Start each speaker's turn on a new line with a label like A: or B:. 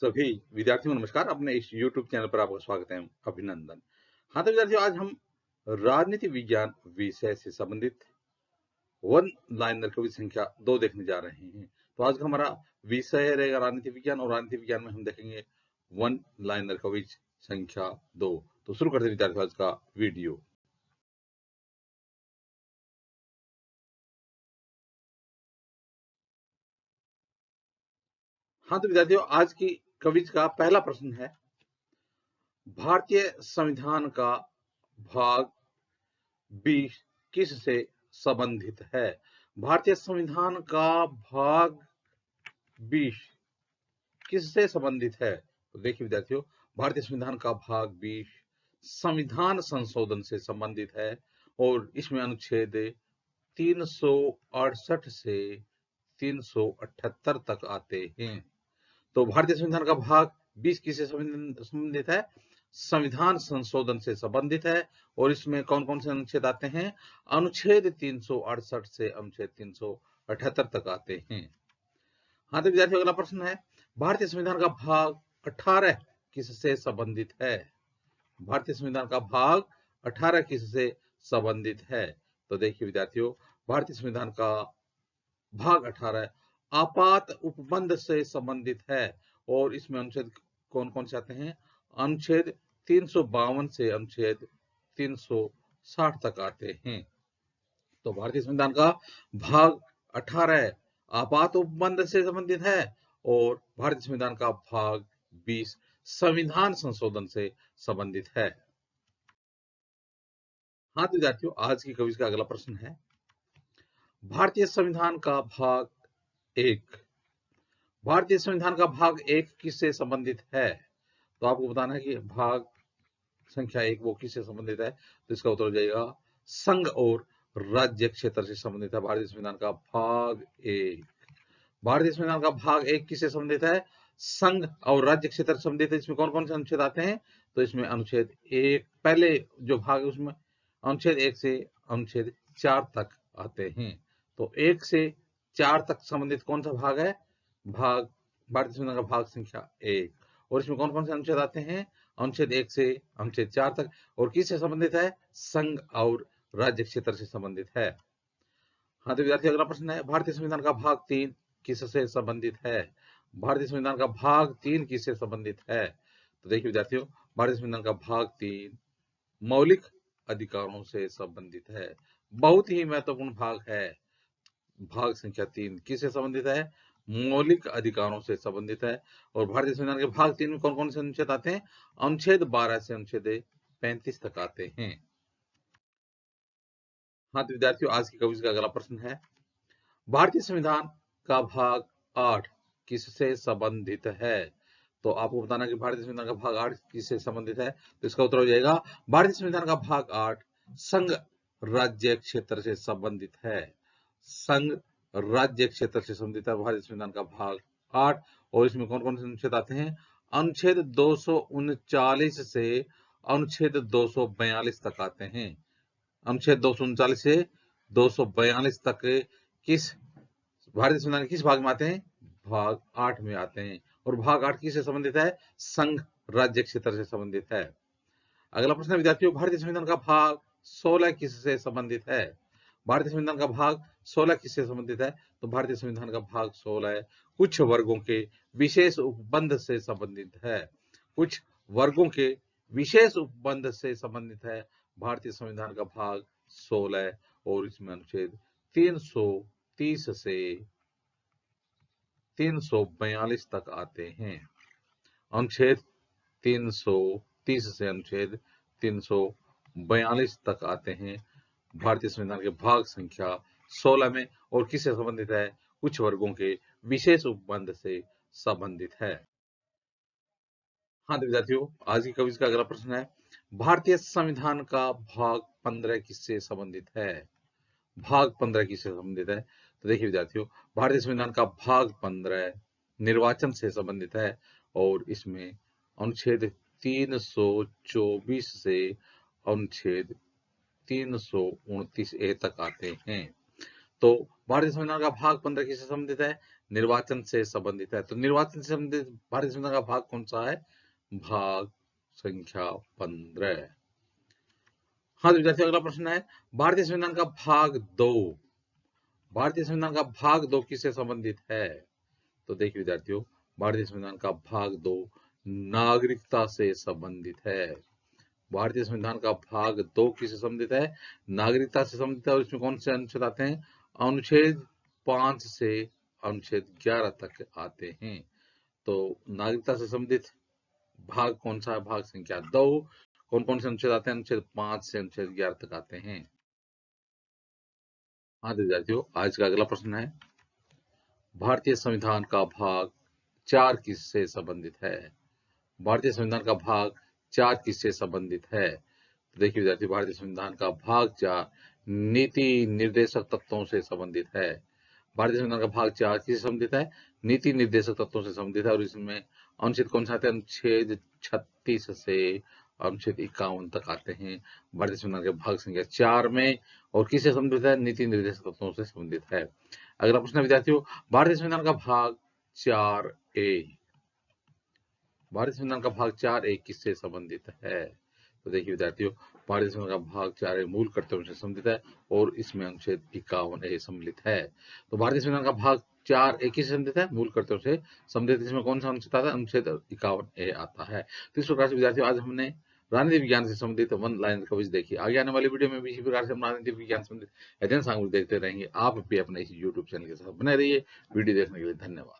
A: सभी विद्यार्थियों को नमस्कार। अपने इस YouTube चैनल पर आपका स्वागत है, अभिनंदन। हाँ तो विद्यार्थियों, आज हम राजनीति विज्ञान विषय से संबंधित वन लाइनर कवि संख्या 2 देखने जा रहे हैं। तो आज का हमारा विषय रहेगा राजनीति विज्ञान, और राजनीति विज्ञान में हम देखेंगे वन लाइनर कवि संख्या 2। तो शुरू करते हैं विद्यार्थियों आज का वीडियो। हाँ तो विद्यार्थियों, आज की कविज का पहला प्रश्न है, भारतीय संविधान का भाग 20 किससे संबंधित है? भारतीय संविधान का भाग 20 किससे संबंधित है? तो देखिए विद्यार्थियों, भारतीय संविधान का भाग 20 संविधान संशोधन से संबंधित है, और इसमें अनुच्छेद 368 से 378 तक आते हैं। तो भारतीय संविधान का भाग 20 किससे संबंधित है? संविधान संशोधन से संबंधित है, और इसमें कौन कौन से अनुच्छेद आते हैं? अनुच्छेद 368 से अनुच्छेद 378 तक आते हैं। हाँ तो विद्यार्थियों, अगला प्रश्न है, भारतीय संविधान का भाग 18 किससे संबंधित है? भारतीय संविधान का भाग 18 किससे संबंधित है? तो देखिए विद्यार्थियों, भारतीय संविधान का भाग 18 आपात उपबंध से संबंधित है, और इसमें अनुच्छेद कौन कौन से आते हैं? अनुच्छेद 352 से अनुच्छेद 360 तक आते हैं। तो भारतीय संविधान का भाग 18 आपात उपबंध से संबंधित है, और भारतीय संविधान का भाग 20 संविधान संशोधन से संबंधित है। हाँ तो विद्यार्थियों, आज की कविता का अगला प्रश्न है, भारतीय संविधान का भाग 1 भारतीय संविधान का भाग 1 किससे संबंधित है? तो आपको बताना है कि भाग संख्या 1 वो किससे संबंधित है। तो इसका उत्तर हो जाएगा संघ और राज्य क्षेत्र से संबंधित है। भारतीय संविधान का भाग 1, भारतीय संविधान का भाग 1 किससे संबंधित है? संघ और राज्य क्षेत्र से संबंधित है। इसमें कौन कौन से अनुच्छेद आते हैं? तो इसमें अनुच्छेद 1 पहले जो भाग है उसमें अनुच्छेद 1 से अनुच्छेद 4 तक आते हैं। तो 1 से 4 तक संबंधित कौन सा भाग है? भाग भारतीय संविधान का भाग संख्या 1, और इसमें कौन कौन से अनुच्छेद आते हैं? अनुच्छेद 1 से अनुच्छेद 4 तक, और किससे संबंधित है? संघ और राज्य क्षेत्र से संबंधित है। हाँ तो विद्यार्थी, अगला प्रश्न है, भारतीय संविधान का भाग 3 किससे संबंधित है? भारतीय संविधान का भाग 3 किससे संबंधित है? तो देखिए विद्यार्थियों, भारतीय संविधान का भाग 3 मौलिक अधिकारों से संबंधित है। बहुत ही महत्वपूर्ण भाग है। भाग संख्या 3 किससे संबंधित है? मौलिक अधिकारों से संबंधित है। और भारतीय संविधान के भाग 3 में कौन कौन से अनुच्छेद आते हैं? अनुच्छेद 12 से अनुच्छेद 35 तक आते हैं। हाँ तो विद्यार्थियों, आज की कविता का अगला प्रश्न है, भारतीय संविधान का भाग 8 किससे संबंधित है? तो आपको बताना कि भारतीय संविधान का भाग 8 किससे संबंधित है। तो इसका उत्तर हो जाएगा भारतीय संविधान का भाग 8 संघ राज्य क्षेत्र से संबंधित है। संघ राज्य क्षेत्र से संबंधित है भारतीय संविधान का भाग 8, और इसमें कौन कौन से अनुच्छेद आते हैं? अनुच्छेद 239 से अनुच्छेद 242 तक आते हैं। अनुच्छेद 239 से 242 तक किस भारतीय संविधान के किस भाग में आते हैं? भाग 8 में आते हैं। और भाग 8 किससे संबंधित है? संघ राज्य क्षेत्र से संबंधित है। अगला प्रश्न विद्यार्थियों, भारतीय संविधान का भाग 16 किससे संबंधित है? भारतीय संविधान का भाग 16 किससे संबंधित है? तो भारतीय संविधान का भाग 16 कुछ वर्गों के विशेष उपबंध से संबंधित है। कुछ वर्गों के विशेष उपबंध से संबंधित है भारतीय संविधान का भाग 16, और इसमें अनुच्छेद 330 से 342 तक आते हैं। अनुच्छेद 330 से अनुच्छेद 342 तक आते हैं भारतीय संविधान के भाग संख्या 16 में, और किससे संबंधित है? कुछ वर्गों के विशेष उपबंध से संबंधित है। हाँ तो विद्यार्थियों, आज की कविता का अगला प्रश्न है, भारतीय संविधान का भाग 15 किससे संबंधित है? भाग 15 किससे संबंधित है? तो देखिए विद्यार्थियों, भारतीय संविधान का भाग 15 निर्वाचन से संबंधित है, और इसमें अनुच्छेद 324 से अनुच्छेद 329 ए तक आते हैं। तो भारतीय संविधान का भाग 15 किससे संबंधित है? निर्वाचन से संबंधित है। तो निर्वाचन से संबंधित भारतीय संविधान का भाग कौन सा है? भाग संख्या 15। हाँ तो विद्यार्थियों, अगला प्रश्न है भारतीय संविधान का भाग 2। भारतीय संविधान का भाग 2 किससे संबंधित है? तो देखिए विद्यार्थियों, भारतीय संविधान का भाग 2 नागरिकता से संबंधित है। भारतीय संविधान का भाग 2 किससे संबंधित है? नागरिकता से संबंधित है। और इसमें कौन से अनुच्छेद आते हैं? अनुच्छेद 5 से अनुच्छेद 11 तक आते हैं। तो नागरिकता से संबंधित भाग कौन सा है? भाग संख्या 2। कौन कौन से अनुच्छेद आते हैं? अनुच्छेद 5 से अनुच्छेद 11 तक आते हैं। हाँ विद्यार्थियों, आज का अगला प्रश्न है भारतीय संविधान का भाग 4 किससे संबंधित है? भारतीय संविधान का भाग 4 किससे संबंधित है? तो देखिए विद्यार्थी, भारतीय संविधान का भाग 4 नीति निर्देशक तत्वों से संबंधित है। भारतीय संविधान का भाग 4 किससे संबंधित है? नीति निर्देशक तत्वों से संबंधित है। और इसमें अनुच्छेद कौन सा आते हैं? अनुच्छेद 36 से अनुच्छेद 51 तक आते हैं भारतीय संविधान के भाग संख्या 4 में। और किससे संबंधित है? नीति निर्देशक तत्वों से संबंधित है। अगला प्रश्न है विद्यार्थियों, भारतीय संविधान का भाग 4A। भारतीय संविधान का भाग 4A किससे संबंधित है? तो देखिए विद्यार्थियों, भारतीय संविधान का भाग 4A मूल कर्तव्यों से संबंधित है और इसमें अनुच्छेद 51A सम्मिलित है। तो भारतीय संविधान का भाग 4A किससे संबंधित है? मूल कर्तव्यों से संबंधित। इसमें कौन सा अनुच्छेद आता है? अनुच्छेद 51A आता है। तो इस प्रकार से विद्यार्थियों, आज हमने राजनीति विज्ञान से संबंधित वन लाइन कवच देखी। आगे आने वाली वीडियो में भी इसी प्रकार से हम राजनीति विज्ञान संबंधित अध्ययन सामग्री देखते रहेंगे। आप भी अपने इस यूट्यूब चैनल के साथ बने रहिए। वीडियो देखने के लिए धन्यवाद।